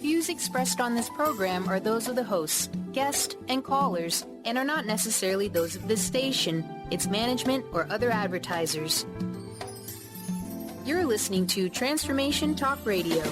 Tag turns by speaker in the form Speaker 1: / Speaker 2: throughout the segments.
Speaker 1: Views expressed on this program are those of the host, guest, and callers, and are not necessarily those of this station, its management, or other advertisers. You're listening to Transformation Talk Radio.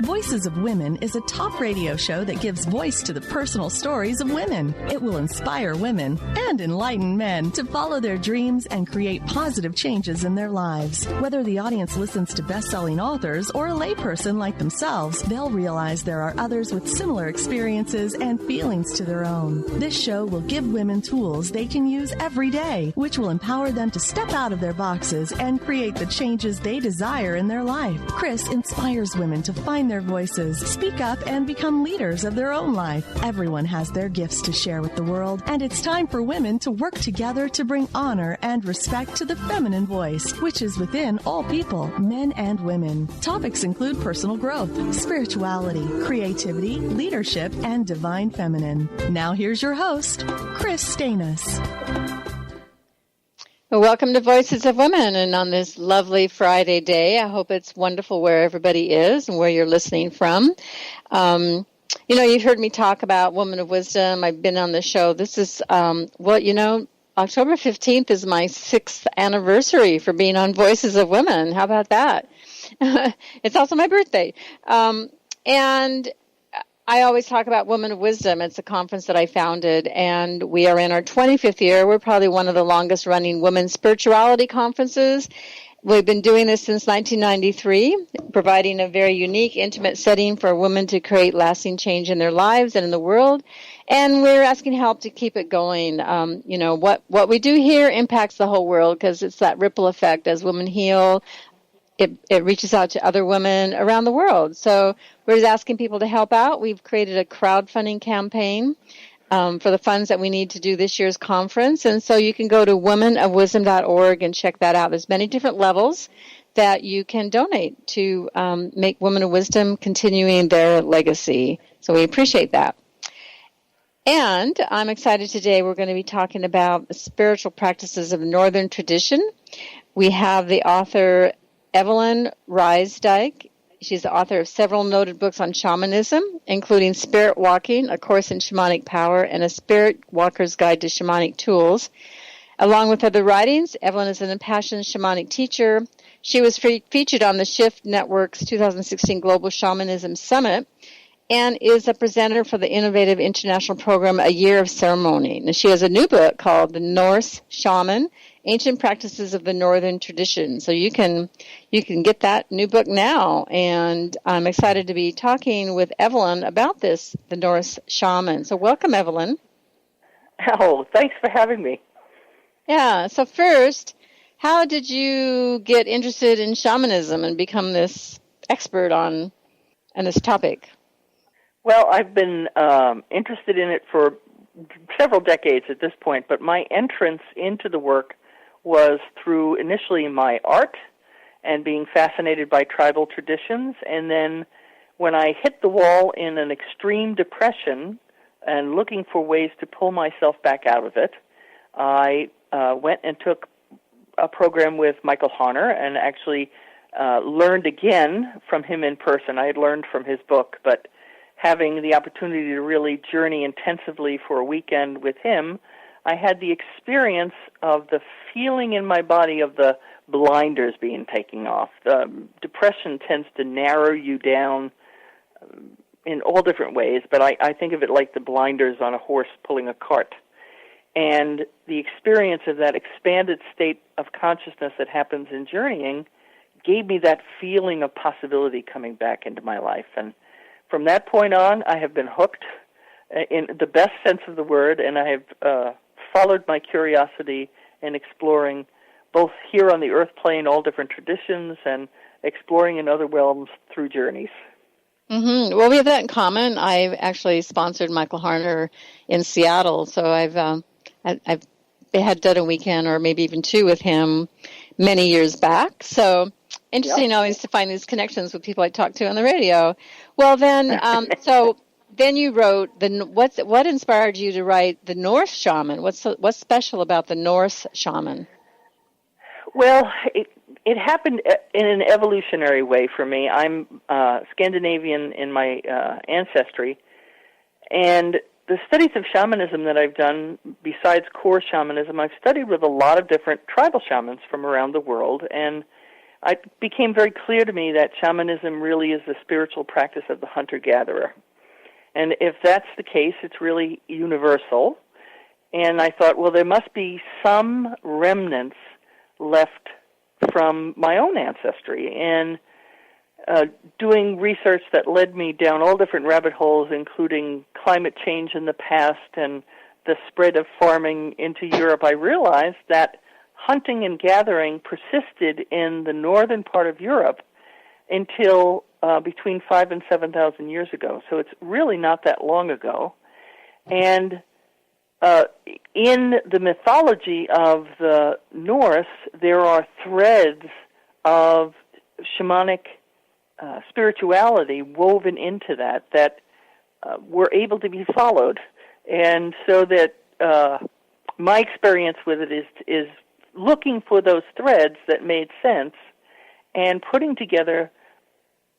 Speaker 2: Voices of Women is a talk radio show that gives voice to the personal stories of women. It will inspire women and enlighten men to follow their dreams and create positive changes in their lives. Whether the audience listens to best-selling authors or a layperson like themselves, they'll realize there are others with similar experiences and feelings to their own. This show will give women tools they can use every day, which will empower them to step out of their boxes and create the changes they desire in their life. Kris inspires women to find their voices, speak up, and become leaders of their own life. Everyone has their gifts to share with the world, and it's time for women to work together to bring honor and respect to the feminine voice, which is within all people, men and women. Topics include personal growth, spirituality, creativity, leadership, and divine feminine. Now here's your host, Kris Steinnes.
Speaker 3: Well, welcome to Voices of Women, and on this lovely Friday day, I hope it's wonderful where everybody is and where you're listening from. You've heard me talk about Woman of Wisdom. I've been on the show. This is, October 15th is my 6th anniversary for being on Voices of Women. How about that? It's also my birthday. And I always talk about Women of Wisdom. It's a conference that I founded, and we are in our 25th year. We're probably one of the longest-running women's spirituality conferences. We've been doing this since 1993, providing a very unique, intimate setting for women to create lasting change in their lives and in the world. And we're asking help to keep it going. What we do here impacts the whole world because it's that ripple effect as women heal. It reaches out to other women around the world. So we're just asking people to help out. We've created a crowdfunding campaign for the funds that we need to do this year's conference. And so you can go to womenofwisdom.org and check that out. There's many different levels that you can donate to make Women of Wisdom continuing their legacy. So we appreciate that. And I'm excited today. We're going to be talking about the spiritual practices of Northern tradition. We have the author Evelyn Rysdyk. She's the author of several noted books on shamanism, including Spirit Walking, A Course in Shamanic Power, and A Spirit Walker's Guide to Shamanic Tools. Along with other writings, Evelyn is an impassioned shamanic teacher. She was featured on the Shift Network's 2016 Global Shamanism Summit and is a presenter for the innovative international program A Year of Ceremony. And she has a new book called The Norse Shaman, Ancient Practices of the Northern Tradition. So you can get that new book now. And I'm excited to be talking with Evelyn about this, the Norse Shaman. So welcome, Evelyn.
Speaker 4: Oh, thanks for having me.
Speaker 3: Yeah. So first, how did you get interested in shamanism and become this expert on this topic?
Speaker 4: Well, I've been interested in it for several decades at this point, but my entrance into the work was through initially my art and being fascinated by tribal traditions. And then when I hit the wall in an extreme depression and looking for ways to pull myself back out of it, I went and took a program with Michael Harner and actually learned again from him in person. I had learned from his book, but having the opportunity to really journey intensively for a weekend with him, I had the experience of the feeling in my body of the blinders being taken off. Depression tends to narrow you down in all different ways, but I think of it like the blinders on a horse pulling a cart. And the experience of that expanded state of consciousness that happens in journeying gave me that feeling of possibility coming back into my life. And from that point on, I have been hooked in the best sense of the word, and I have followed my curiosity in exploring both here on the earth plane, all different traditions, and exploring in other realms through journeys.
Speaker 3: Mm-hmm. Well, we have that in common. I've actually sponsored Michael Harner in Seattle, so I've had done a weekend or maybe even two with him many years back. So interesting always to find these connections with people I talk to on the radio. Well, then, so then you wrote what inspired you to write the Norse Shaman? What's special about the Norse Shaman?
Speaker 4: Well, it happened in an evolutionary way for me. I'm Scandinavian in my ancestry, and the studies of shamanism that I've done, besides core shamanism, I've studied with a lot of different tribal shamans from around the world, and it became very clear to me that shamanism really is the spiritual practice of the hunter-gatherer. And if that's the case, it's really universal. And I thought, well, there must be some remnants left from my own ancestry. And doing research that led me down all different rabbit holes, including climate change in the past and the spread of farming into Europe, I realized that hunting and gathering persisted in the northern part of Europe until between 5,000 and 7,000 years ago. So it's really not that long ago. And in the mythology of the Norse, there are threads of shamanic spirituality woven into that were able to be followed. And so that my experience with it is looking for those threads that made sense and putting together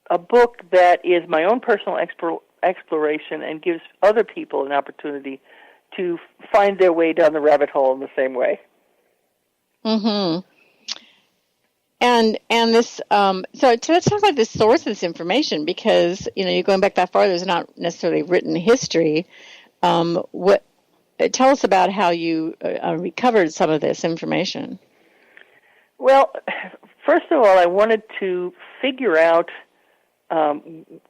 Speaker 4: a book that is my own personal exploration and gives other people an opportunity to find their way down the rabbit hole in the same way.
Speaker 3: Mm-hmm. And this, so let's talk about the source of this information, because, you're going back that far, there's not necessarily written history. Tell us about how you recovered some of this information.
Speaker 4: Well, first of all, I wanted to figure out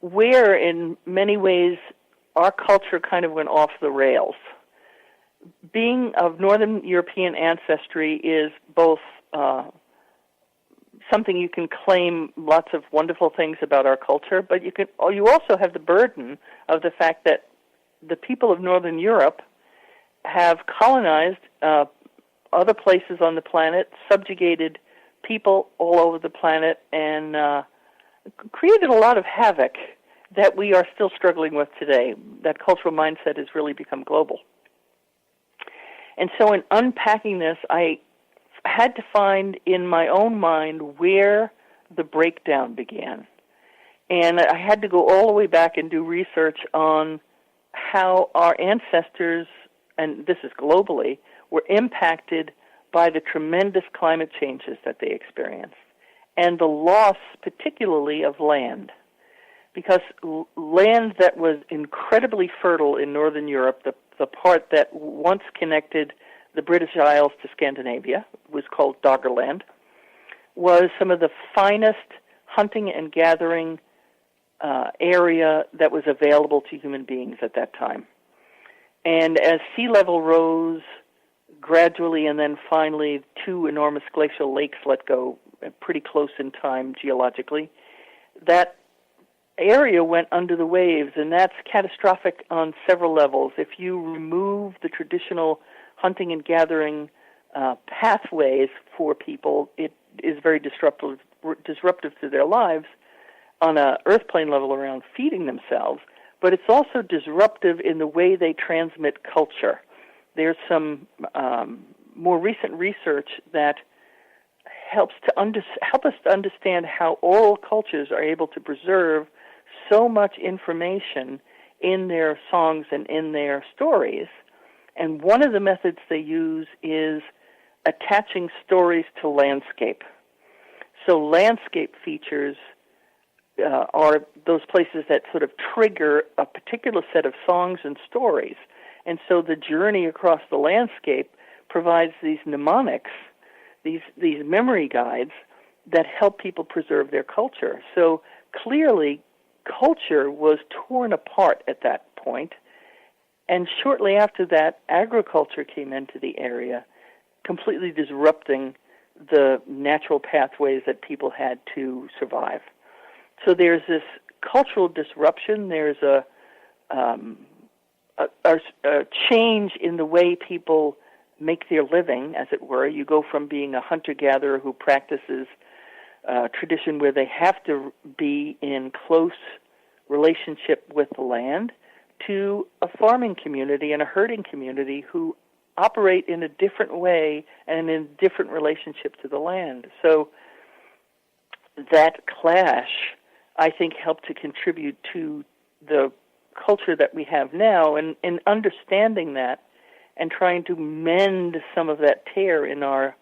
Speaker 4: where, in many ways, our culture kind of went off the rails. Being of Northern European ancestry is both something you can claim lots of wonderful things about our culture, but you also have the burden of the fact that the people of Northern Europe have colonized other places on the planet, subjugated people all over the planet, and created a lot of havoc that we are still struggling with today. That cultural mindset has really become global. And so in unpacking this, I had to find in my own mind where the breakdown began. And I had to go all the way back and do research on how our ancestors, and this is globally, were impacted by the tremendous climate changes that they experienced, and the loss particularly of land. Because land that was incredibly fertile in Northern Europe, the part that once connected the British Isles to Scandinavia, was called Doggerland, was some of the finest hunting and gathering area that was available to human beings at that time. And as sea level rose gradually, and then finally 2 enormous glacial lakes let go pretty close in time geologically, that area went under the waves, and that's catastrophic on several levels. If you remove the traditional hunting and gathering pathways for people, it is very disruptive to their lives on a earth plane level around feeding themselves, but it's also disruptive in the way they transmit culture. There's some more recent research that help us to understand how oral cultures are able to preserve so much information in their songs and in their stories. And one of the methods they use is attaching stories to landscape. So landscape features are those places that sort of trigger a particular set of songs and stories. And so the journey across the landscape provides these mnemonics, these memory guides that help people preserve their culture. So clearly, culture was torn apart at that point, and shortly after that, agriculture came into the area, completely disrupting the natural pathways that people had to survive. So there's this cultural disruption. There's a change in the way people make their living, as it were. You go from being a hunter-gatherer who practices a tradition where they have to be in close relationship with the land to a farming community and a herding community who operate in a different way and in a different relationship to the land. So that clash, I think, helped to contribute to the culture that we have now, and in understanding that and trying to mend some of that tear in our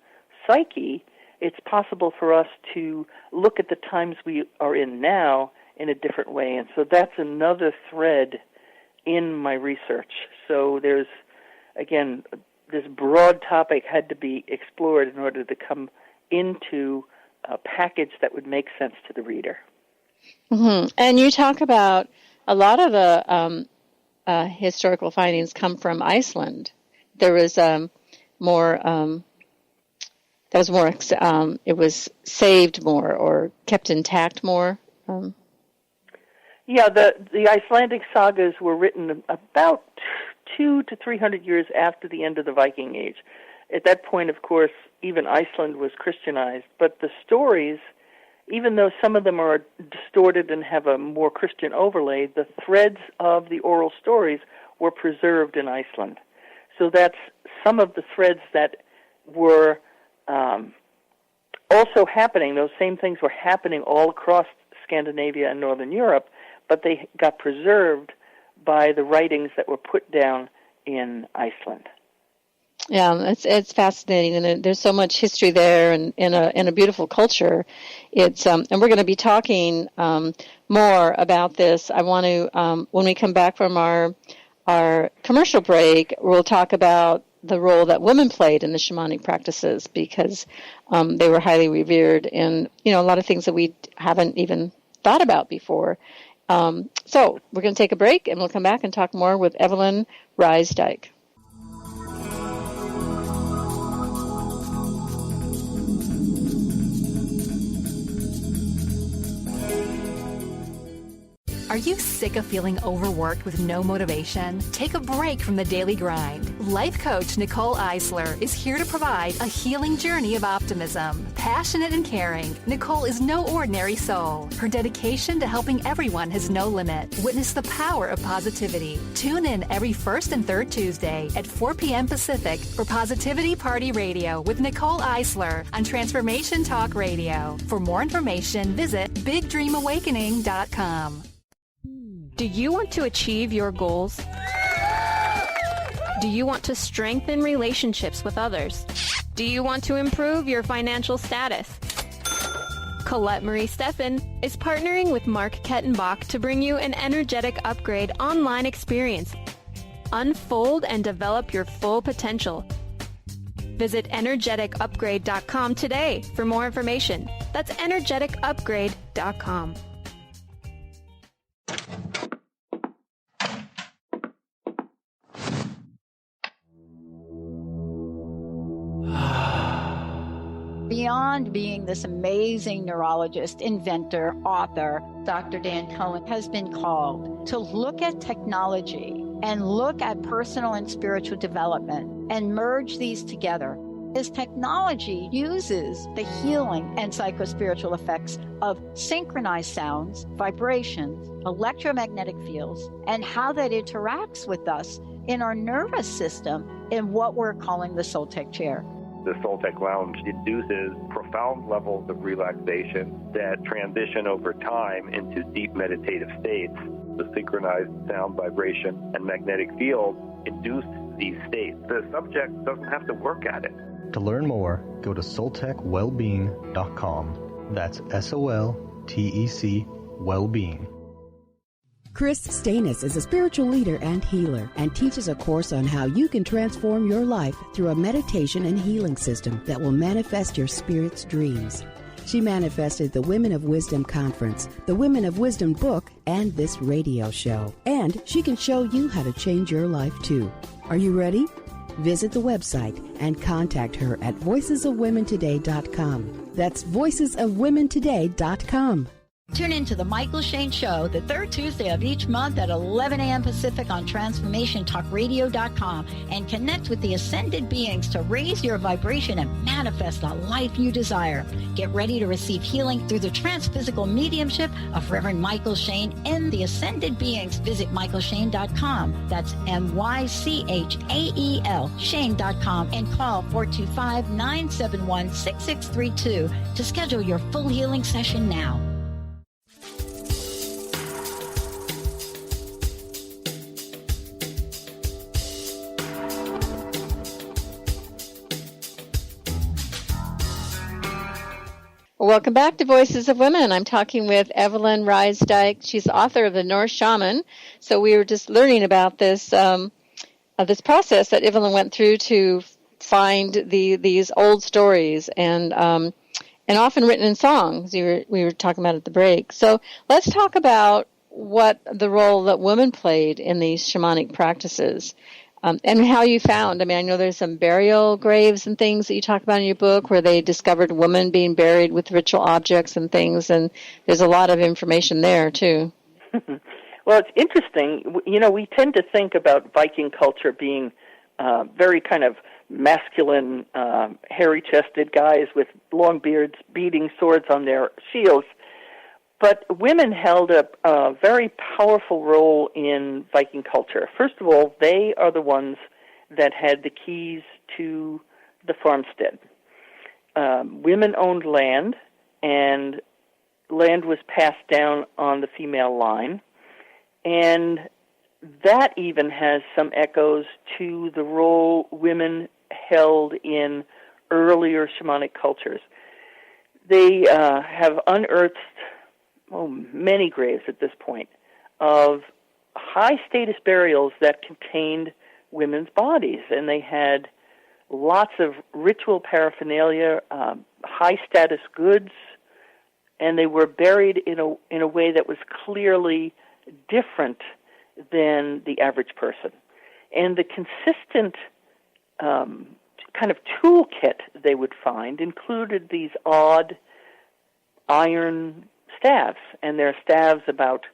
Speaker 4: psyche, it's possible for us to look at the times we are in now in a different way. And so that's another thread in my research. So there's, again, this broad topic had to be explored in order to come into a package that would make sense to the reader.
Speaker 3: Mm-hmm. And you talk about a lot of the historical findings come from Iceland. There was more. It was saved more or kept intact more.
Speaker 4: Yeah, the Icelandic sagas were written about 200 to 300 years after the end of the Viking Age. At that point, of course, even Iceland was Christianized, but the stories, even though some of them are distorted and have a more Christian overlay, the threads of the oral stories were preserved in Iceland. So that's some of the threads that were also happening. Those same things were happening all across Scandinavia and Northern Europe, but they got preserved by the writings that were put down in Iceland.
Speaker 3: Yeah, it's fascinating, and there's so much history there, and in a beautiful culture. It's and we're going to be talking more about this. I want to when we come back from our commercial break, we'll talk about the role that women played in the shamanic practices, because they were highly revered, and a lot of things that we haven't even thought about before. So we're going to take a break, and we'll come back and talk more with Evelyn Rysdyk.
Speaker 5: Are you sick of feeling overworked with no motivation? Take a break from the daily grind. Life coach Nicole Eisler is here to provide a healing journey of optimism. Passionate and caring, Nicole is no ordinary soul. Her dedication to helping everyone has no limit. Witness the power of positivity. Tune in every first and third Tuesday at 4 p.m. Pacific for Positivity Party Radio with Nicole Eisler on Transformation Talk Radio. For more information, visit BigDreamAwakening.com.
Speaker 6: Do you want to achieve your goals? Do you want to strengthen relationships with others? Do you want to improve your financial status? Colette Marie Steffen is partnering with Mark Kettenbach to bring you an energetic upgrade online experience. Unfold and develop your full potential. Visit energeticupgrade.com today for more information. That's energeticupgrade.com.
Speaker 7: Beyond being this amazing neurologist, inventor, author, Dr. Dan Cohen has been called to look at technology and look at personal and spiritual development and merge these together. His technology uses the healing and psychospiritual effects of synchronized sounds, vibrations, electromagnetic fields, and how that interacts with us in our nervous system in what we're calling the Soul Tech chair.
Speaker 8: The Soul Tech Lounge induces profound levels of relaxation that transition over time into deep meditative states. The synchronized sound, vibration, and magnetic field induce these states. The subject doesn't have to work at it.
Speaker 9: To learn more, go to soltechwellbeing.com. That's SOLTEC Wellbeing.
Speaker 10: Kris Steinnes is a spiritual leader and healer and teaches a course on how you can transform your life through a meditation and healing system that will manifest your spirit's dreams. She manifested the Women of Wisdom Conference, the Women of Wisdom book, and this radio show. And she can show you how to change your life too. Are you ready? Visit the website and contact her at voicesofwomentoday.com. That's voicesofwomentoday.com.
Speaker 7: Tune in to The Michael Shane Show the third Tuesday of each month at 11 a.m. Pacific on TransformationTalkRadio.com and connect with the ascended beings to raise your vibration and manifest the life you desire. Get ready to receive healing through the transphysical mediumship of Reverend Michael Shane and the ascended beings. Visit MichaelShane.com. That's MyChael, Shane.com, and call 425-971-6632 to schedule your full healing session now.
Speaker 3: Welcome back to Voices of Women. I'm talking with Evelyn Rysdyk. She's the author of the Norse Shaman. So we were just learning about this this process that Evelyn went through to find these old stories and often written in songs. We were talking about at the break. So let's talk about what the role that women played in these shamanic practices. And how you found, I know there's some burial graves and things that you talk about in your book where they discovered women being buried with ritual objects and things, and there's a lot of information there, too.
Speaker 4: Well, it's interesting. We tend to think about Viking culture being very kind of masculine, hairy-chested guys with long beards beating swords on their shields. But women held a very powerful role in Viking culture. First of all, they are the ones that had the keys to the farmstead. Women owned land, and land was passed down on the female line. And that even has some echoes to the role women held in earlier shamanic cultures. They have unearthed many graves at this point of high-status burials that contained women's bodies, and they had lots of ritual paraphernalia, high-status goods, and they were buried in a way that was clearly different than the average person. And the consistent kind of toolkit they would find included these odd iron staves, and they're staves about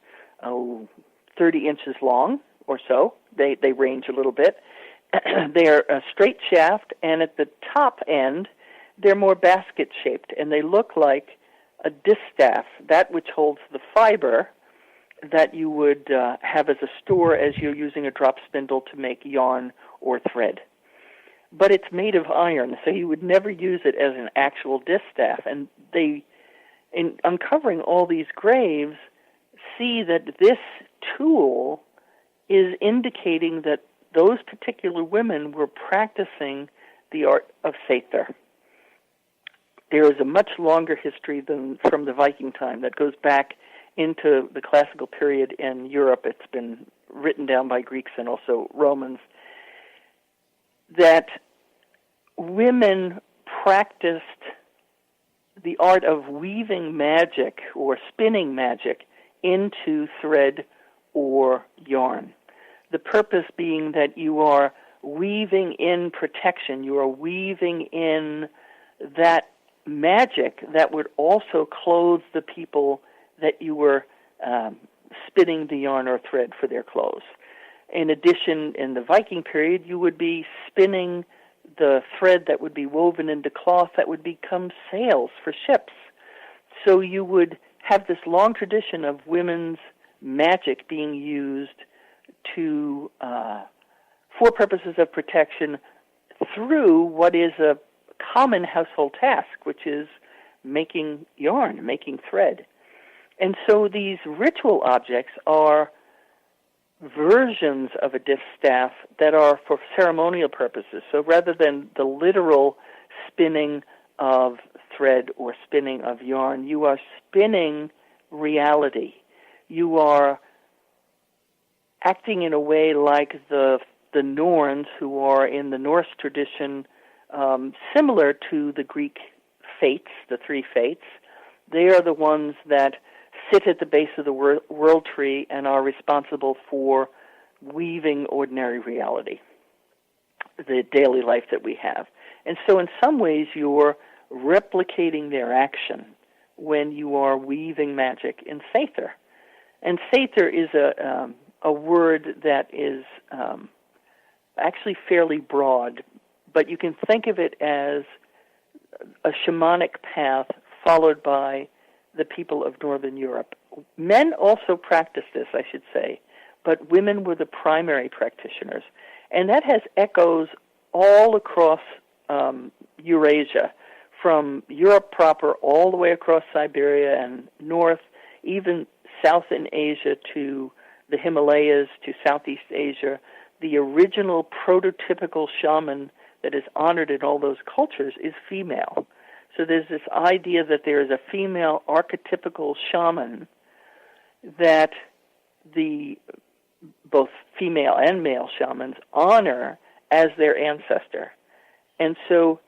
Speaker 4: 30 inches long or so. They range a little bit. They're a straight shaft, and at the top end, they're more basket-shaped, and they look like a distaff, that which holds the fiber that you would have as a store as you're using a drop spindle to make yarn or thread. But it's made of iron, so you would never use it as an actual distaff, and they, in uncovering all these graves, see that this tool is indicating that those particular women were practicing the art of Sether. There is a much longer history than from the Viking time that goes back into the classical period in Europe. It's been written down by Greeks and also Romans, that women practiced the art of weaving magic or spinning magic into thread or yarn. The purpose being that you are weaving in protection, you are weaving in that magic that would also clothe the people that you were spinning the yarn or thread for their clothes. In addition, in the Viking period, you would be spinning the thread that would be woven into cloth that would become sails for ships. So you would have this long tradition of women's magic being used to for purposes of protection through what is a common household task, which is making yarn, making thread. And so these ritual objects are versions of a distaff that are for ceremonial purposes. So rather than the literal spinning of thread or spinning of yarn, you are spinning reality. You are acting in a way like the Norns, who are in the Norse tradition, similar to the Greek fates, the three fates. They are the ones that sit at the base of the world tree and are responsible for weaving ordinary reality, the daily life that we have. And so in some ways you're replicating their action when you are weaving magic in Sather. And Sather is a word that is actually fairly broad, but you can think of it as a shamanic path followed by the people of Northern Europe. Men also practiced this, I should say, but women were the primary practitioners. And that has echoes all across Eurasia, from Europe proper all the way across Siberia and north, even south in Asia to the Himalayas to Southeast Asia. The original prototypical shaman that is honored in all those cultures is female. So there's this idea that there is a female archetypical shaman that the both female and male shamans honor as their ancestor. And so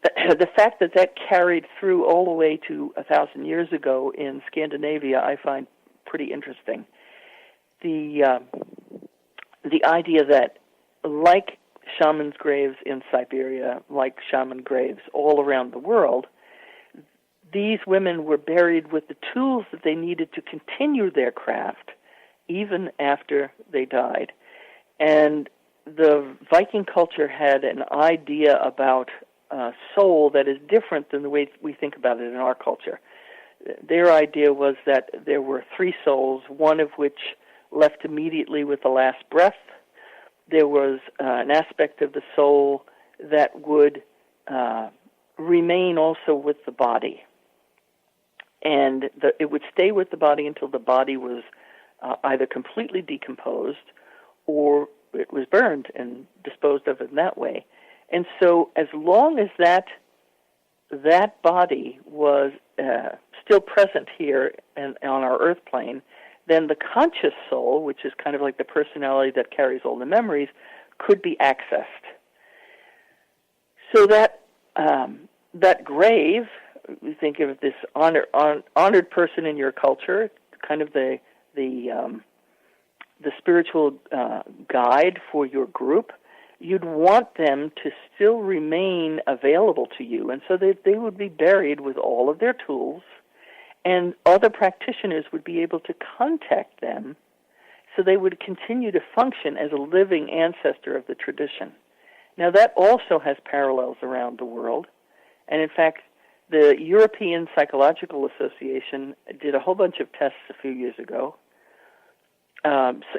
Speaker 4: the fact that that carried through all the way to 1,000 years ago in Scandinavia, I find pretty interesting. The idea that, like shamans' graves in Siberia, like shaman graves all around the world, these women were buried with the tools that they needed to continue their craft even after they died. And the Viking culture had an idea about soul that is different than the way we think about it in our culture. Their idea was that there were three souls, one of which left immediately with the last breath. There was an aspect of the soul that would remain also with the body. And it would stay with the body until the body was either completely decomposed or it was burned and disposed of in that way. And so as long as that body was still present here and on our earth plane, then the conscious soul, which is kind of like the personality that carries all the memories, could be accessed. So that grave, we think of this honored person in your culture, kind of the spiritual guide for your group. You'd want them to still remain available to you, and so they would be buried with all of their tools, and other practitioners would be able to contact them so they would continue to function as a living ancestor of the tradition. Now, that also has parallels around the world, and in fact, the European Psychological Association did a whole bunch of tests a few years ago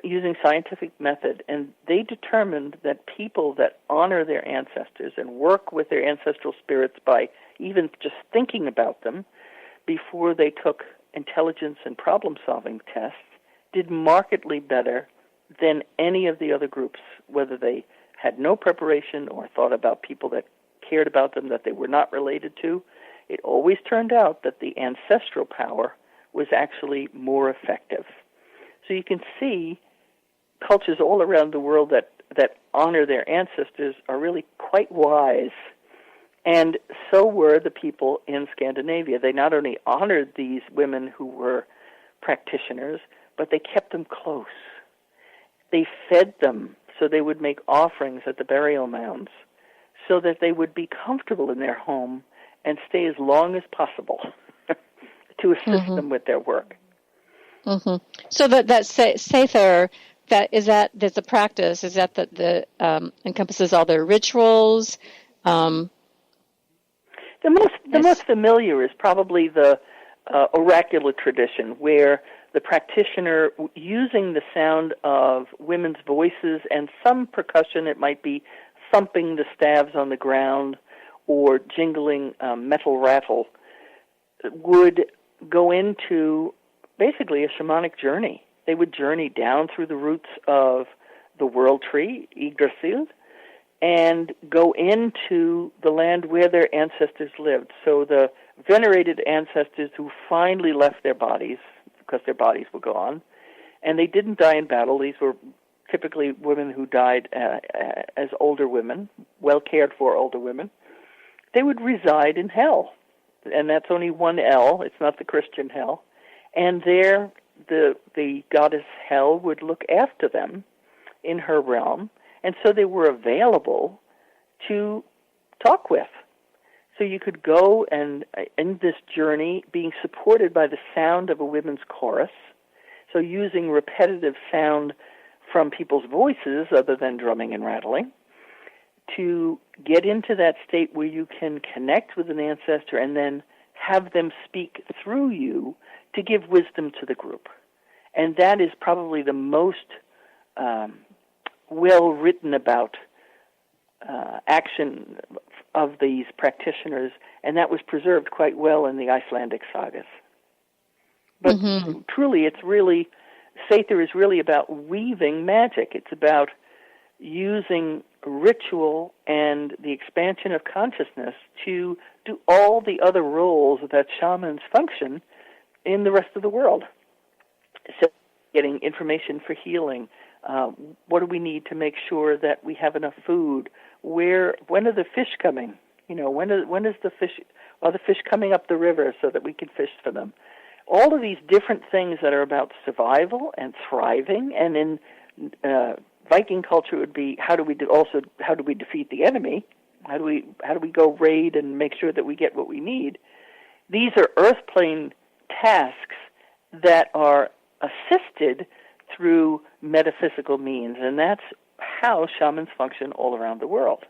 Speaker 4: using scientific method, and they determined that people that honor their ancestors and work with their ancestral spirits by even just thinking about them before they took intelligence and problem-solving tests did markedly better than any of the other groups, whether they had no preparation or thought about people that cared about them that they were not related to. It always turned out that the ancestral power was actually more effective. So you can see cultures all around the world that honor their ancestors are really quite wise. And so were the people in Scandinavia. They not only honored these women who were practitioners, but they kept them close. They fed them so they would make offerings at the burial mounds so that they would be comfortable in their home and stay as long as possible to assist them with their work.
Speaker 3: Mm-hmm. So that Sather, that's a practice. Is that the encompasses all their rituals?
Speaker 4: The most familiar is probably the oracular tradition, where the practitioner, using the sound of women's voices and some percussion, it might be thumping the staves on the ground or jingling metal rattle, would go into basically a shamanic journey. They would journey down through the roots of the world tree, Yggdrasil, and go into the land where their ancestors lived. So the venerated ancestors who finally left their bodies, because their bodies were gone, and they didn't die in battle. These were typically women who died as older women, well cared for older women. They would reside in hell, and that's only one L. It's not the Christian hell. And there, the goddess Hel would look after them in her realm, and so they were available to talk with. So you could go and in this journey being supported by the sound of a women's chorus, so using repetitive sound from people's voices other than drumming and rattling, to get into that state where you can connect with an ancestor and then have them speak through you to give wisdom to the group. And that is probably the most well-written about action of these practitioners, and that was preserved quite well in the Icelandic sagas. But truly, Sather is really about weaving magic. It's about using ritual and the expansion of consciousness to do all the other roles that shamans function in the rest of the world. So getting information for healing, what do we need to make sure that we have enough food? When are the fish coming? When is the fish? Are the fish coming up the river so that we can fish for them? All of these different things that are about survival and thriving, and in Viking culture it would be how do we defeat the enemy? How do we go raid and make sure that we get what we need? These are earth plane tasks that are assisted through metaphysical means, and that's how shamans function all around the world.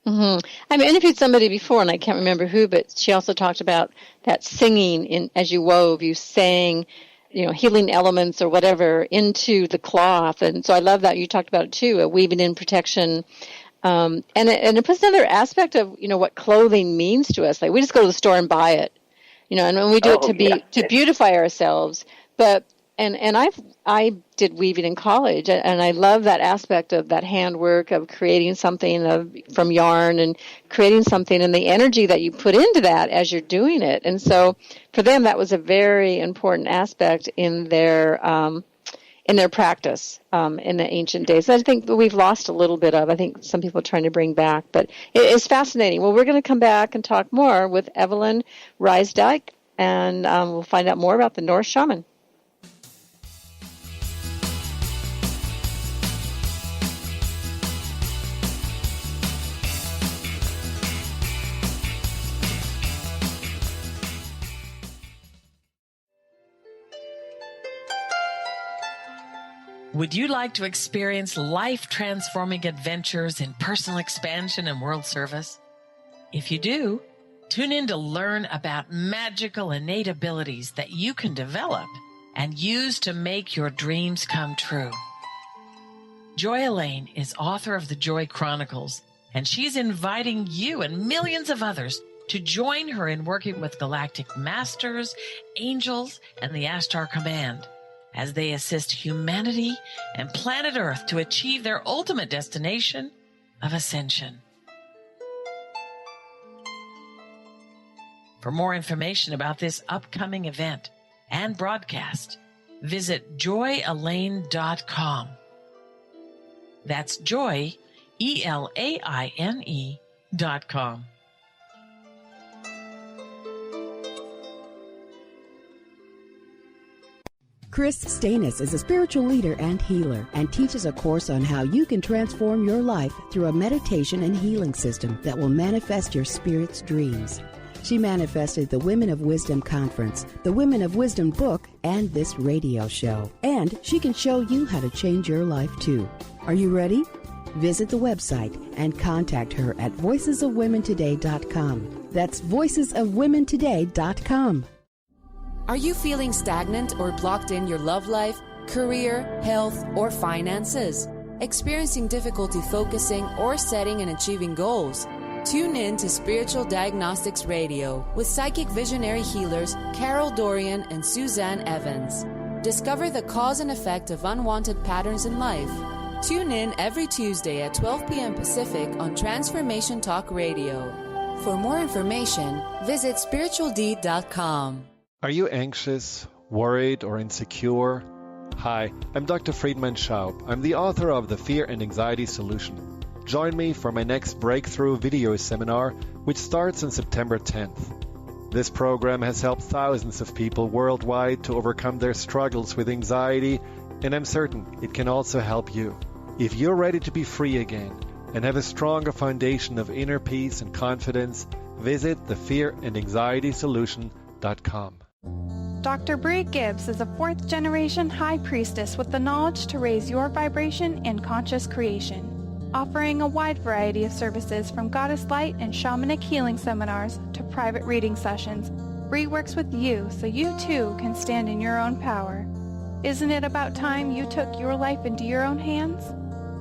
Speaker 3: I've interviewed somebody before, and I can't remember who, but she also talked about that singing as you wove. You sang, healing elements or whatever into the cloth, and so I love that you talked about it too, weaving in protection. And it puts another aspect of what clothing means to us. Like we just go to the store and buy it, and when we do it to beautify ourselves, but. And I did weaving in college, and I love that aspect of that handwork of creating something from yarn and creating something, and the energy that you put into that as you're doing it. And so for them, that was a very important aspect in their practice in the ancient days. I think we've lost a little bit of. I think some people are trying to bring back, but it is fascinating. Well, we're going to come back and talk more with Evelyn Rysdyk, and we'll find out more about the Norse Shaman.
Speaker 11: Would you like to experience life-transforming adventures in personal expansion and world service? If you do, tune in to learn about magical innate abilities that you can develop and use to make your dreams come true. Joy Elaine is author of the Joy Chronicles, and she's inviting you and millions of others to join her in working with galactic masters, angels, and the Ashtar Command, as they assist humanity and planet Earth to achieve their ultimate destination of ascension. For more information about this upcoming event and broadcast, visit joyelaine.com. That's joy, ELAINE.com.
Speaker 10: Kris Steinnes is a spiritual leader and healer and teaches a course on how you can transform your life through a meditation and healing system that will manifest your spirit's dreams. She manifested the Women of Wisdom Conference, the Women of Wisdom book, and this radio show. And she can show you how to change your life too. Are you ready? Visit the website and contact her at voicesofwomentoday.com. That's voicesofwomentoday.com.
Speaker 12: Are you feeling stagnant or blocked in your love life, career, health, or finances? Experiencing difficulty focusing or setting and achieving goals? Tune in to Spiritual Diagnostics Radio with psychic visionary healers Carol Dorian and Suzanne Evans. Discover the cause and effect of unwanted patterns in life. Tune in every Tuesday at 12 p.m. Pacific on Transformation Talk Radio. For more information, visit spiritualdeed.com.
Speaker 13: Are you anxious, worried, or insecure? Hi, I'm Dr. Friedman Schaub. I'm the author of The Fear and Anxiety Solution. Join me for my next breakthrough video seminar, which starts on September 10th. This program has helped thousands of people worldwide to overcome their struggles with anxiety, and I'm certain it can also help you. If you're ready to be free again and have a stronger foundation of inner peace and confidence, visit thefearandanxietysolution.com.
Speaker 14: Dr. Bree Gibbs is a fourth-generation high priestess with the knowledge to raise your vibration in conscious creation. Offering a wide variety of services from goddess light and shamanic healing seminars to private reading sessions, Bree works with you so you too can stand in your own power. Isn't it about time you took your life into your own hands?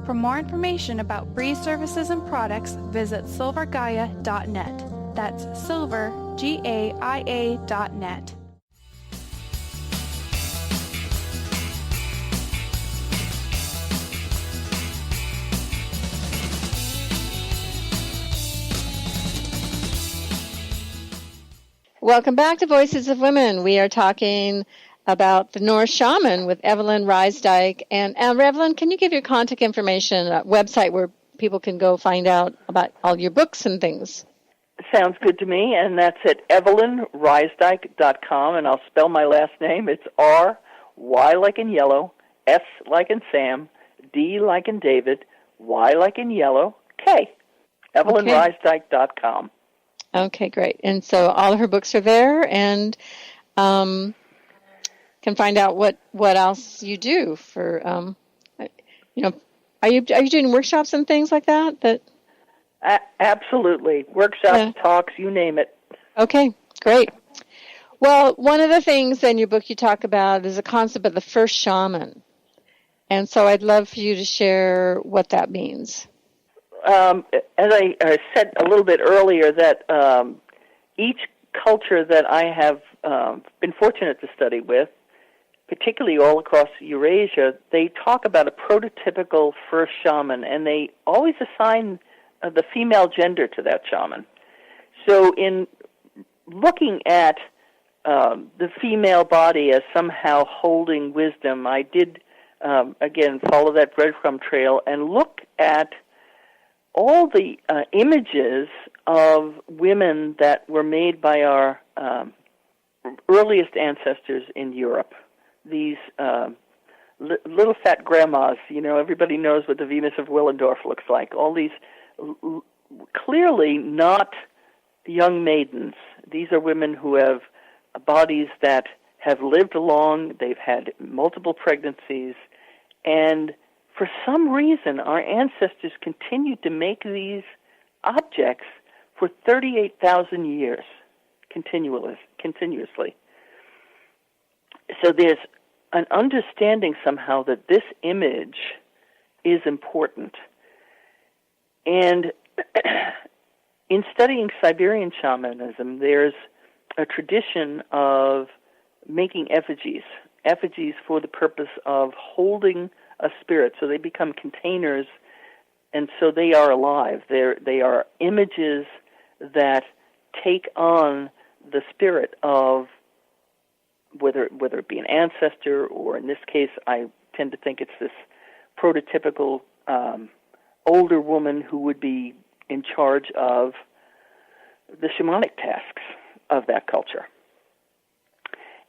Speaker 14: For more information about Bree's services and products, visit silvergaia.net. That's silver, Gaia.net.
Speaker 3: Welcome back to Voices of Women. We are talking about the Norse Shaman with Evelyn Rysdyk. And Evelyn, can you give your contact information, a website where people can go find out about all your books and things?
Speaker 4: Sounds good to me, and that's at evelynrysdyk.com, and I'll spell my last name. It's R, Y like in yellow, S like in Sam, D like in David, Y like in yellow, K. evelynrysdyk.com.
Speaker 3: Okay, great. And so all of her books are there, and can find out what else you do for, are you doing workshops and things like that?
Speaker 4: Absolutely. Workshops, talks, you name it.
Speaker 3: Okay, great. Well, one of the things in your book you talk about is the concept of the first shaman. And so I'd love for you to share what that means.
Speaker 4: As I said a little bit earlier, that each culture that I have been fortunate to study with, particularly all across Eurasia, they talk about a prototypical first shaman, and they always assign the female gender to that shaman. So in looking at the female body as somehow holding wisdom, I did, again, follow that breadcrumb trail and look at all the images of women that were made by our earliest ancestors in Europe. These little fat grandmas, everybody knows what the Venus of Willendorf looks like. All these clearly not young maidens. These are women who have bodies that have lived long, they've had multiple pregnancies, and for some reason, our ancestors continued to make these objects for 38,000 years, continuously. So there's an understanding somehow that this image is important. And in studying Siberian shamanism, there's a tradition of making effigies for the purpose of holding a spirit, so they become containers, and so they are alive. They are images that take on the spirit of whether it be an ancestor, or in this case, I tend to think it's this prototypical older woman who would be in charge of the shamanic tasks of that culture.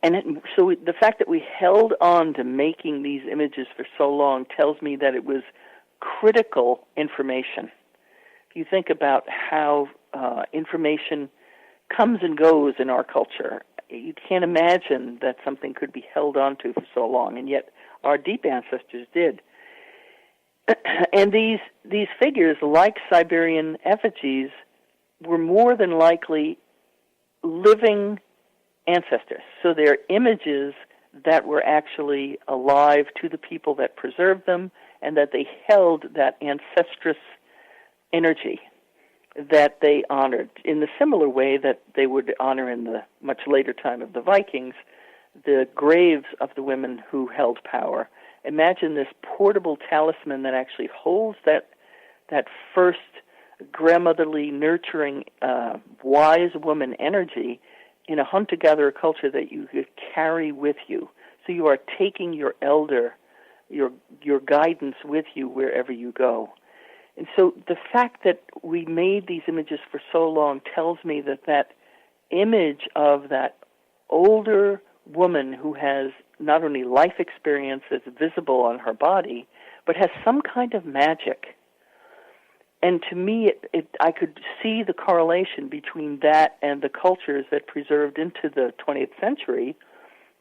Speaker 4: And so the fact that we held on to making these images for so long tells me that it was critical information. If you think about how information comes and goes in our culture, you can't imagine that something could be held on to for so long, and yet our deep ancestors did. And these figures, like Siberian effigies, were more than likely living ancestors. So they're images that were actually alive to the people that preserved them, and that they held that ancestress energy that they honored in the similar way that they would honor in the much later time of the Vikings the graves of the women who held power. Imagine this portable talisman that actually holds that first grandmotherly, nurturing, wise woman energy in a hunter-gatherer culture that you could carry with you. So you are taking your elder, your guidance with you wherever you go. And so the fact that we made these images for so long tells me that image of that older woman who has not only life experience that's visible on her body, but has some kind of magic. And to me, I could see the correlation between that and the cultures that preserved into the 20th century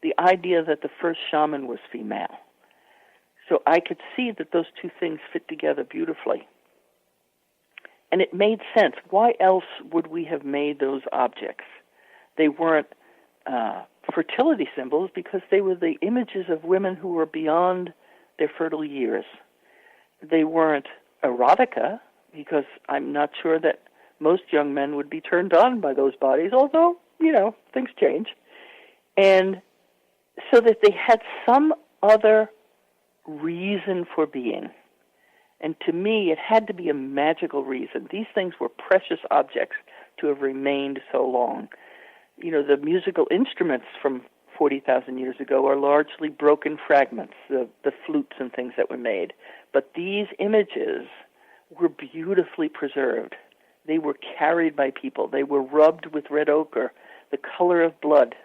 Speaker 4: the idea that the first shaman was female. So I could see that those two things fit together beautifully. And it made sense. Why else would we have made those objects? They weren't fertility symbols because they were the images of women who were beyond their fertile years. They weren't erotica because I'm not sure that most young men would be turned on by those bodies, although, things change. And so that they had some other reason for being. And to me, it had to be a magical reason. These things were precious objects to have remained so long. The musical instruments from 40,000 years ago are largely broken fragments, the flutes and things that were made. But these images were beautifully preserved. They were carried by people. They were rubbed with red ochre, the color of blood,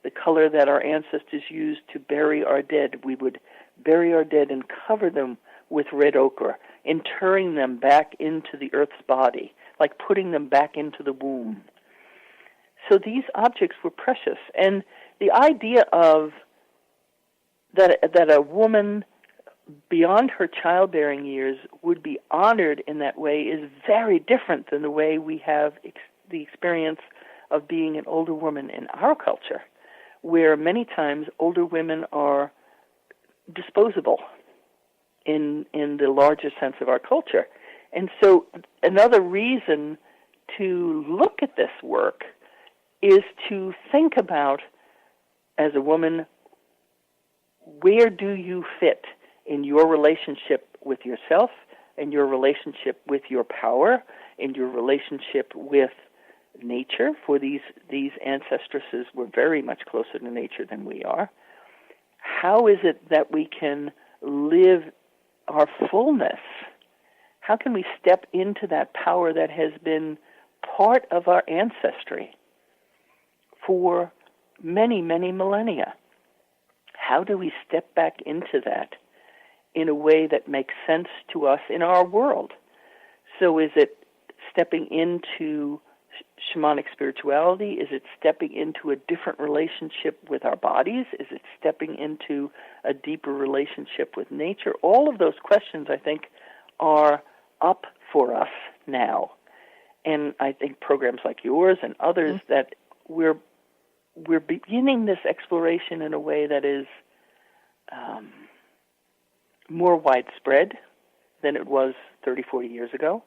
Speaker 4: the color that our ancestors used to bury our dead. We would bury our dead and cover them with red ochre, interring them back into the earth's body, like putting them back into the womb. So these objects were precious. And the idea of that a woman beyond her childbearing years would be honored in that way is very different than the way we have the experience of being an older woman in our culture, where many times older women are disposable in the larger sense of our culture. And so another reason to look at this work is to think about, as a woman, where do you fit in your relationship with yourself, in your relationship with your power, in your relationship with nature, for these ancestresses were very much closer to nature than we are. How is it that we can live our fullness? How can we step into that power that has been part of our ancestry for many, many millennia? How do we step back into that in a way that makes sense to us in our world? So is it stepping into shamanic spirituality? Is it stepping into a different relationship with our bodies? Is it stepping into a deeper relationship with nature? All of those questions, I think, are up for us now. And I think programs like yours and others that we're beginning this exploration in a way that is more widespread than it was 30, 40 years ago.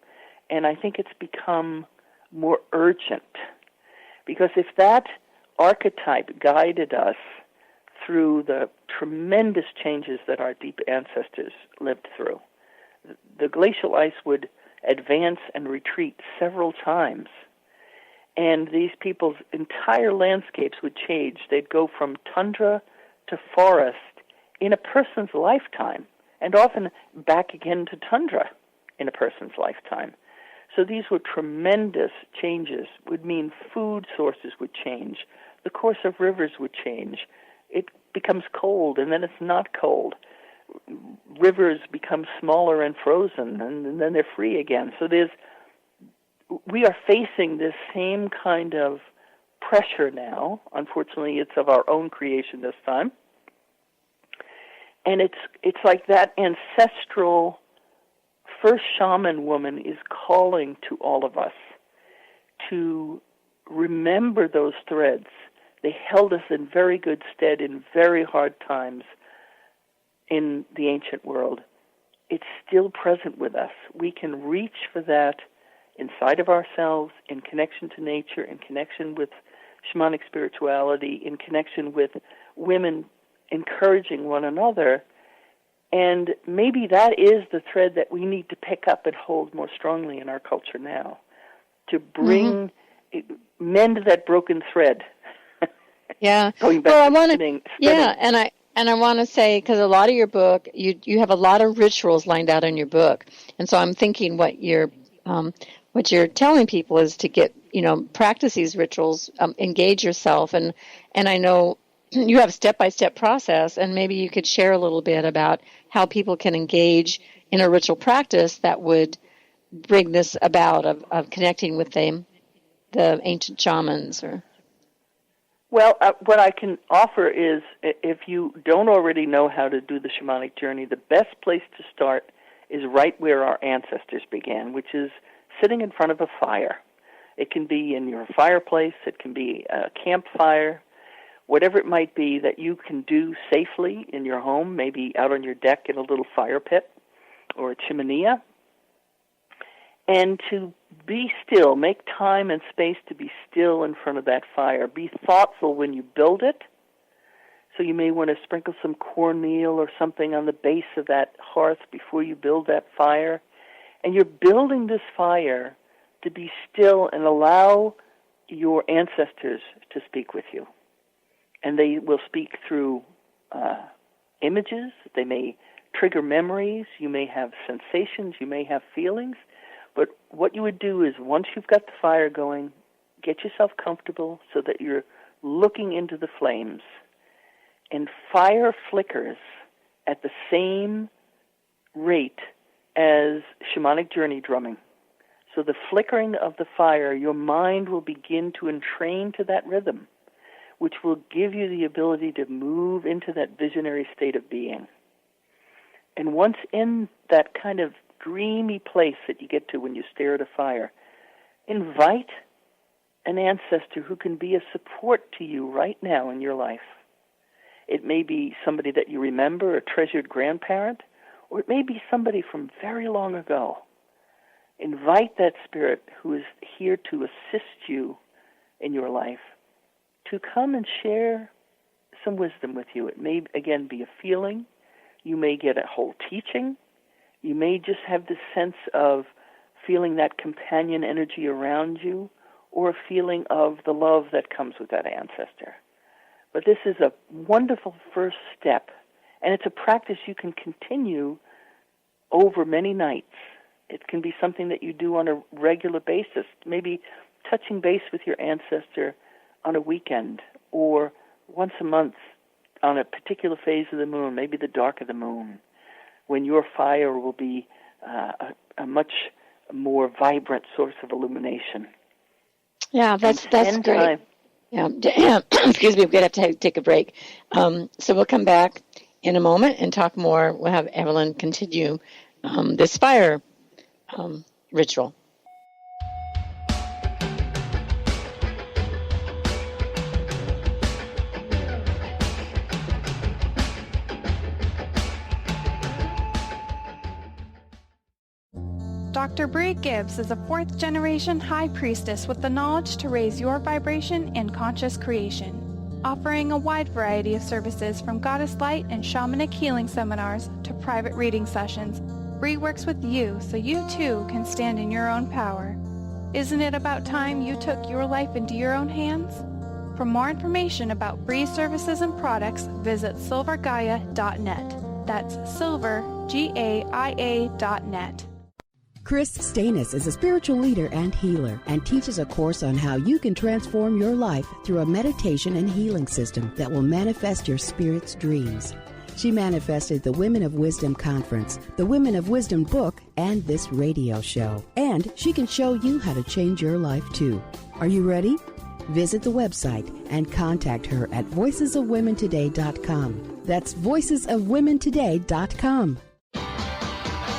Speaker 4: And I think it's become more urgent. Because if that archetype guided us through the tremendous changes that our deep ancestors lived through, the glacial ice would advance and retreat several times. And these people's entire landscapes would change. They'd go from tundra to forest in a person's lifetime, and often back again to tundra in a person's lifetime. So these were tremendous changes. Would mean food sources would change. The course of rivers would change. It becomes cold, and then it's not cold. Rivers become smaller and frozen, and then they're free again. So we are facing this same kind of pressure now. Unfortunately, it's of our own creation this time. And it's like that ancestral first shaman woman is calling to all of us to remember those threads. They held us in very good stead in very hard times in the ancient world. It's still present with us. We can reach for that inside of ourselves, in connection to nature, in connection with shamanic spirituality, in connection with women encouraging one another. And maybe that is the thread that we need to pick up and hold more strongly in our culture now, to bring, mend that broken thread.
Speaker 3: Yeah.
Speaker 4: Going back
Speaker 3: well,
Speaker 4: to
Speaker 3: I want
Speaker 4: spinning.
Speaker 3: Yeah, and I want to say, because a lot of your book, you have a lot of rituals lined out in your book, and so I'm thinking what you're telling people is to get, practice these rituals, engage yourself, and I know you have a step-by-step process, and maybe you could share a little bit about how people can engage in a ritual practice that would bring this about of connecting with them, the ancient shamans? Or
Speaker 4: Well, what I can offer is, if you don't already know how to do the shamanic journey, the best place to start is right where our ancestors began, which is sitting in front of a fire. It can be in your fireplace, it can be a campfire, whatever it might be that you can do safely in your home, maybe out on your deck in a little fire pit or a chimenea. And to be still, make time and space to be still in front of that fire. Be thoughtful when you build it. So you may want to sprinkle some cornmeal or something on the base of that hearth before you build that fire. And you're building this fire to be still and allow your ancestors to speak with you. And they will speak through images. They may trigger memories. You may have sensations. You may have feelings. But what you would do is, once you've got the fire going, get yourself comfortable so that you're looking into the flames. And fire flickers at the same rate as shamanic journey drumming. So the flickering of the fire, your mind will begin to entrain to that rhythm, which will give you the ability to move into that visionary state of being. And once in that kind of dreamy place that you get to when you stare at a fire, invite an ancestor who can be a support to you right now in your life. It may be somebody that you remember, a treasured grandparent, or it may be somebody from very long ago. Invite that spirit who is here to assist you in your life to come and share some wisdom with you. It may, again, be a feeling. You may get a whole teaching. You may just have this sense of feeling that companion energy around you, or a feeling of the love that comes with that ancestor. But this is a wonderful first step, and it's a practice you can continue over many nights. It can be something that you do on a regular basis, maybe touching base with your ancestor on a weekend or once a month on a particular phase of the moon, maybe the dark of the moon, when your fire will be a much more vibrant source of illumination.
Speaker 3: Yeah, that's great.
Speaker 4: Time.
Speaker 3: Yeah, excuse me, we're going to have to take a break. So we'll come back in a moment and talk more. We'll have Evelyn continue this fire ritual.
Speaker 14: Dr. Bree Gibbs is a fourth-generation high priestess with the knowledge to raise your vibration in conscious creation, offering a wide variety of services from goddess light and shamanic healing seminars to private reading sessions. Bree works with you so you too can stand in your own power. Isn't it about time you took your life into your own hands? For more information about Bree's services and products, visit silvergaia.net. That's silver, GAIA.net.
Speaker 10: Kris Steinnes is a spiritual leader and healer and teaches a course on how you can transform your life through a meditation and healing system that will manifest your spirit's dreams. She manifested the Women of Wisdom Conference, the Women of Wisdom book, and this radio show. And she can show you how to change your life too. Are you ready? Visit the website and contact her at voicesofwomentoday.com. That's voicesofwomentoday.com.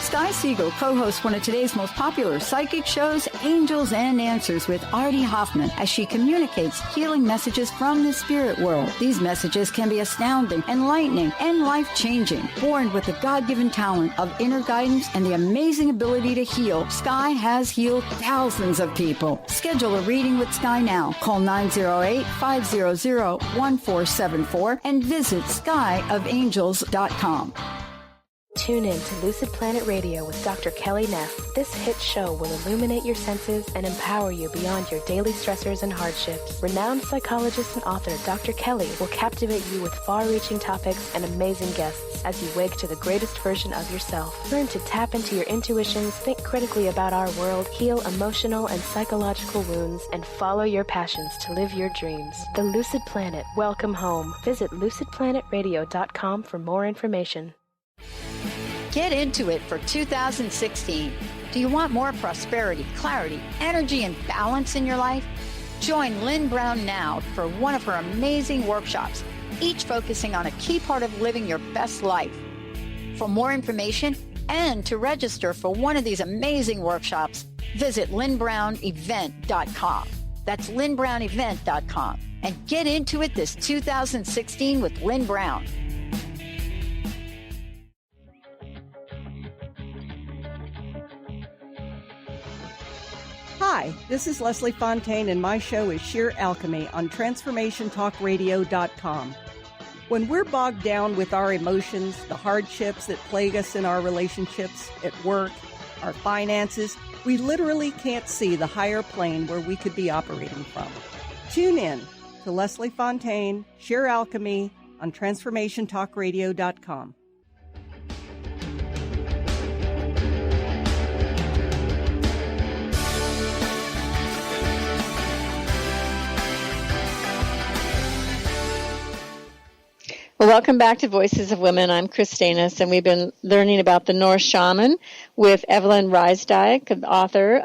Speaker 7: Sky Siegel co-hosts one of today's most popular psychic shows, Angels and Answers, with Artie Hoffman, as she communicates healing messages from the spirit world. These messages can be astounding, enlightening, and life-changing. Born with the God-given talent of inner guidance and the amazing ability to heal, Sky has healed thousands of people. Schedule a reading with Sky now. Call 908-500-1474 and visit skyofangels.com.
Speaker 15: Tune in to Lucid Planet Radio with Dr. Kelly Neff. This hit show will illuminate your senses and empower you beyond your daily stressors and hardships. Renowned psychologist and author Dr. Kelly will captivate you with far-reaching topics and amazing guests as you wake to the greatest version of yourself. Learn to tap into your intuitions, think critically about our world, heal emotional and psychological wounds, and follow your passions to live your dreams. The Lucid Planet. Welcome home. Visit lucidplanetradio.com for more information.
Speaker 7: Get into it for 2016. Do you want more prosperity, clarity, energy, and balance in your life? Join Lynn Brown now for one of her amazing workshops, each focusing on a key part of living your best life. For more information and to register for one of these amazing workshops, visit lynnbrownevent.com. That's lynnbrownevent.com. And get into it this 2016 with Lynn Brown.
Speaker 16: Hi, this is Leslie Fontaine, and my show is Sheer Alchemy on TransformationTalkRadio.com. When we're bogged down with our emotions, the hardships that plague us in our relationships, at work, our finances, we literally can't see the higher plane where we could be operating from. Tune in to Leslie Fontaine, Sheer Alchemy on TransformationTalkRadio.com.
Speaker 3: Well, welcome back to Voices of Women. I'm Kris Steinnes, and we've been learning about the Norse Shaman with Evelyn Rysdyk, the author.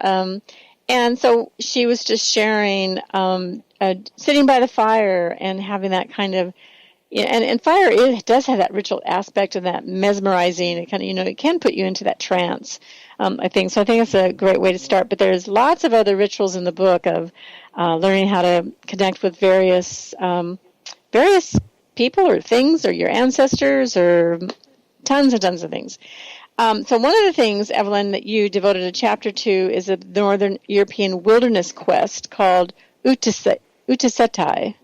Speaker 3: And so she was just sharing sitting by the fire and having that kind of, and fire does have that ritual aspect of that mesmerizing. It kind of, it can put you into that trance. I think so. I think it's a great way to start. But there's lots of other rituals in the book of learning how to connect with various people or things or your ancestors or tons and tons of things. So one of the things, Evelyn, that you devoted a chapter to is a Northern European wilderness quest called Utiseta. I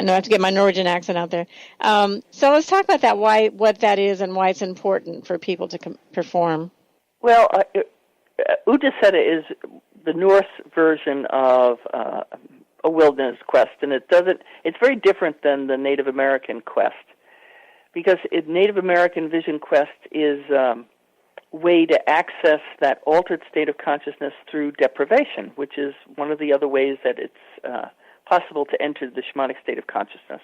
Speaker 3: know I have to get my Norwegian accent out there. So let's talk about that, what that is and why it's important for people to perform.
Speaker 4: Well, Utiseta is the Norse version of a wilderness quest, and it's very different than the Native American quest, because Native American vision quest is a way to access that altered state of consciousness through deprivation, which is one of the other ways that it's possible to enter the shamanic state of consciousness.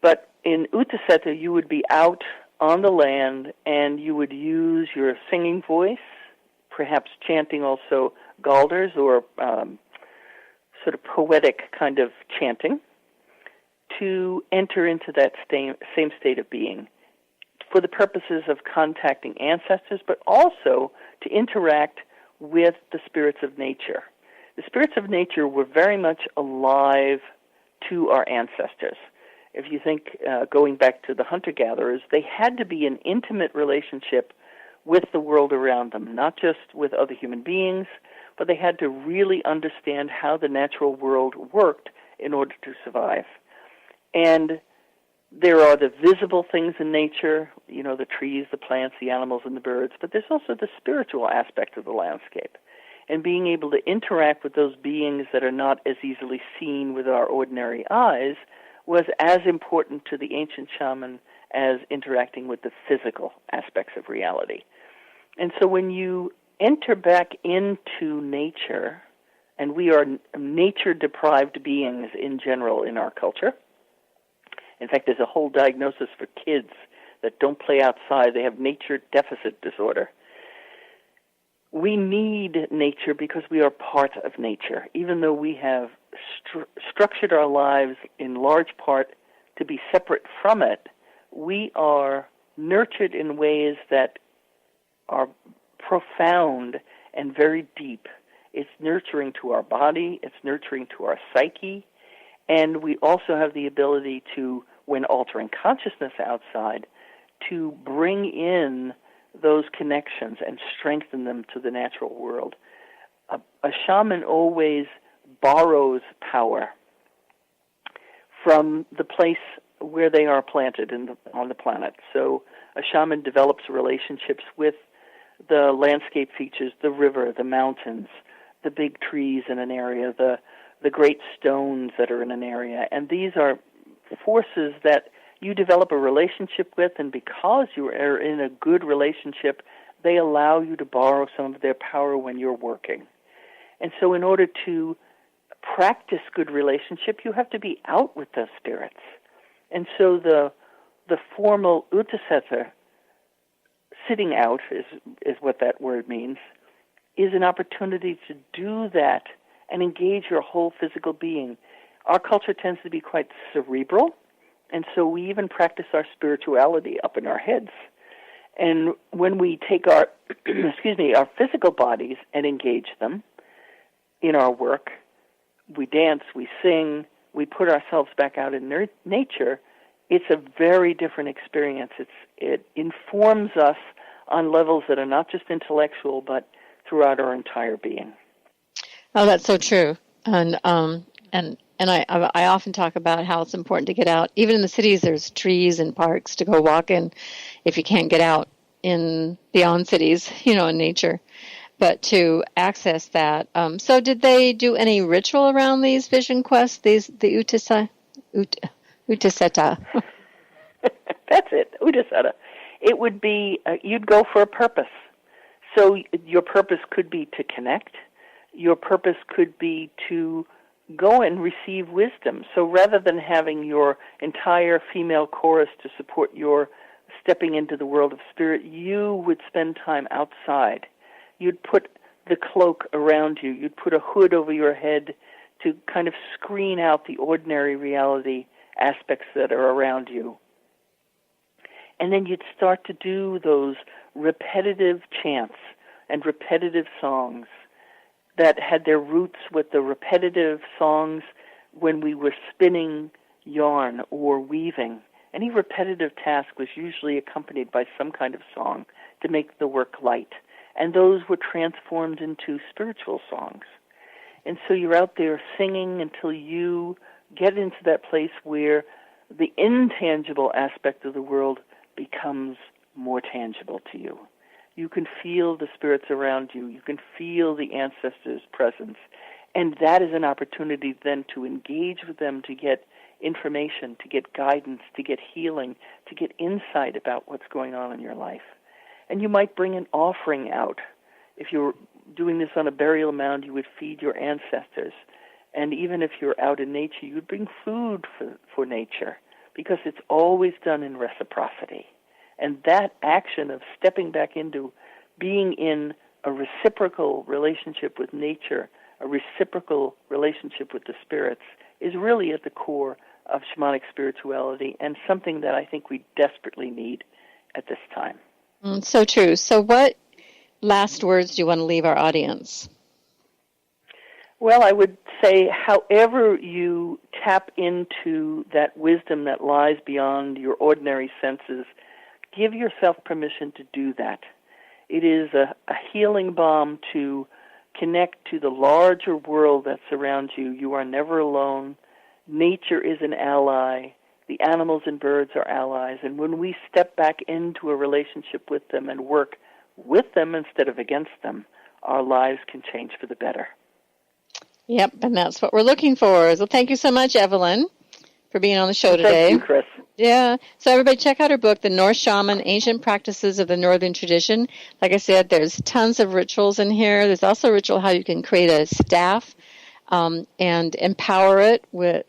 Speaker 4: But in Utiseta, you would be out on the land, and you would use your singing voice, perhaps chanting also galders or sort of poetic kind of chanting, to enter into that same state of being for the purposes of contacting ancestors, but also to interact with the spirits of nature. The spirits of nature were very much alive to our ancestors. If you think, going back to the hunter-gatherers, they had to be an intimate relationship with the world around them, not just with other human beings, but they had to really understand how the natural world worked in order to survive. And there are the visible things in nature, the trees, the plants, the animals, and the birds, but there's also the spiritual aspect of the landscape. And being able to interact with those beings that are not as easily seen with our ordinary eyes was as important to the ancient shaman as interacting with the physical aspects of reality. And so when you enter back into nature, and we are nature-deprived beings in general in our culture. In fact, there's a whole diagnosis for kids that don't play outside. They have nature deficit disorder. We need nature because we are part of nature, even though we have structured our lives in large part to be separate from it. We are nurtured in ways that are profound and very deep. It's nurturing to our body, it's nurturing to our psyche, and we also have the ability to, when altering consciousness outside, to bring in those connections and strengthen them to the natural world. A shaman always borrows power from the place where they are planted on the planet. So a shaman develops relationships with the landscape features, the river, the mountains, the big trees in an area, the great stones that are in an area. And these are forces that you develop a relationship with, and because you are in a good relationship, they allow you to borrow some of their power when you're working. And so in order to practice good relationship, you have to be out with those spirits. And so the formal Utiseta sitting out is what that word means, is an opportunity to do that and engage your whole physical being. Our culture tends to be quite cerebral, and so we even practice our spirituality up in our heads. And when we take our, our physical bodies and engage them in our work, we dance, we sing, we put ourselves back out in nature, it's a very different experience. It informs us on levels that are not just intellectual, but throughout our entire being.
Speaker 3: Oh, that's so true. And I often talk about how it's important to get out. Even in the cities, there's trees and parks to go walk in if you can't get out in beyond cities, in nature. But to access that. So did they do any ritual around these vision quests, the Utiseta?
Speaker 4: That's it, Utiseta. It would be, you'd go for a purpose. So your purpose could be to connect. Your purpose could be to go and receive wisdom. So rather than having your entire female chorus to support your stepping into the world of spirit, you would spend time outside. You'd put the cloak around you. You'd put a hood over your head to kind of screen out the ordinary reality aspects that are around you. And then you'd start to do those repetitive chants and repetitive songs that had their roots with the repetitive songs when we were spinning yarn or weaving. Any repetitive task was usually accompanied by some kind of song to make the work light. And those were transformed into spiritual songs. And so you're out there singing until you get into that place where the intangible aspect of the world becomes more tangible to you. You can feel the spirits around you. You can feel the ancestors' presence. And that is an opportunity then to engage with them, to get information, to get guidance, to get healing, to get insight about what's going on in your life. And you might bring an offering out. If you're doing this on a burial mound, you would feed your ancestors. And even if you're out in nature, you'd bring food for nature, because it's always done in reciprocity. And that action of stepping back into being in a reciprocal relationship with nature, a reciprocal relationship with the spirits, is really at the core of shamanic spirituality, and something that I think we desperately need at this time.
Speaker 3: So true. So what last words do you want to leave our audience?
Speaker 4: Well, I would say however you tap into that wisdom that lies beyond your ordinary senses, give yourself permission to do that. It is a healing balm to connect to the larger world that's around you. You are never alone. Nature is an ally. The animals and birds are allies. And when we step back into a relationship with them and work with them instead of against them, our lives can change for the better.
Speaker 3: Yep, and that's what we're looking for. So thank you so much, Evelyn, for being on the show today.
Speaker 4: Thank you, Kris.
Speaker 3: Yeah. So everybody check out her book, The Norse Shaman, Ancient Practices of the Northern Tradition. Like I said, there's tons of rituals in here. There's also a ritual how you can create a staff and empower it with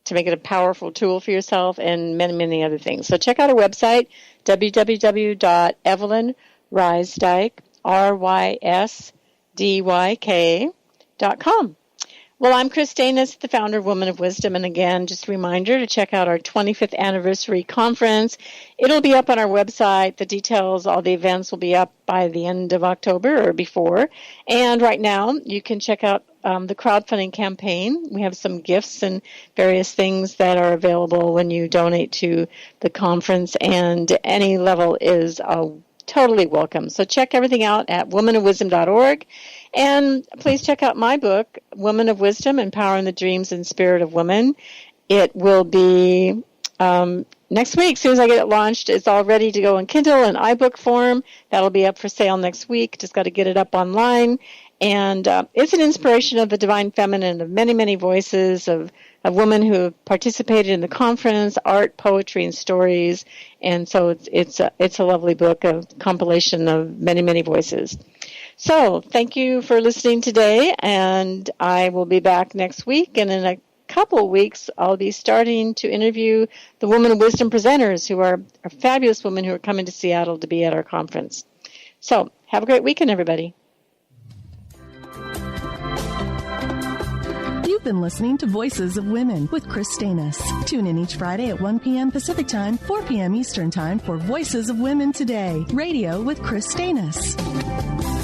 Speaker 3: to make it a powerful tool for yourself, and many, many other things. So check out our website, www.evelynrysdyk, RYSDYK.com. Well, I'm Kris Steinnes, the founder of Woman of Wisdom, and again, just a reminder to check out our 25th anniversary conference. It'll be up on our website. The details, all the events will be up by the end of October or before. And right now, you can check out the crowdfunding campaign. We have some gifts and various things that are available when you donate to the conference, and any level is totally welcome. So check everything out at womanofwisdom.org. And please check out my book, Woman of Wisdom, Empowering the Dreams and Spirit of Women. It will be next week. As soon as I get it launched, it's all ready to go in Kindle and iBook form. That'll be up for sale next week. Just got to get it up online. And it's an inspiration of the divine feminine, of many, many voices of women who have participated in the conference, art, poetry, and stories. And so it's a lovely book, a compilation of many, many voices. So thank you for listening today, and I will be back next week. And in a couple couple of weeks, I'll be starting to interview the Woman of Wisdom presenters, who are fabulous women who are coming to Seattle to be at our conference. So have a great weekend, everybody.
Speaker 2: You've been listening to Voices of Women with Kris Steinnes. Tune in each Friday at 1 p.m. Pacific Time, 4 p.m. Eastern Time for Voices of Women Today, radio with Kris Steinnes.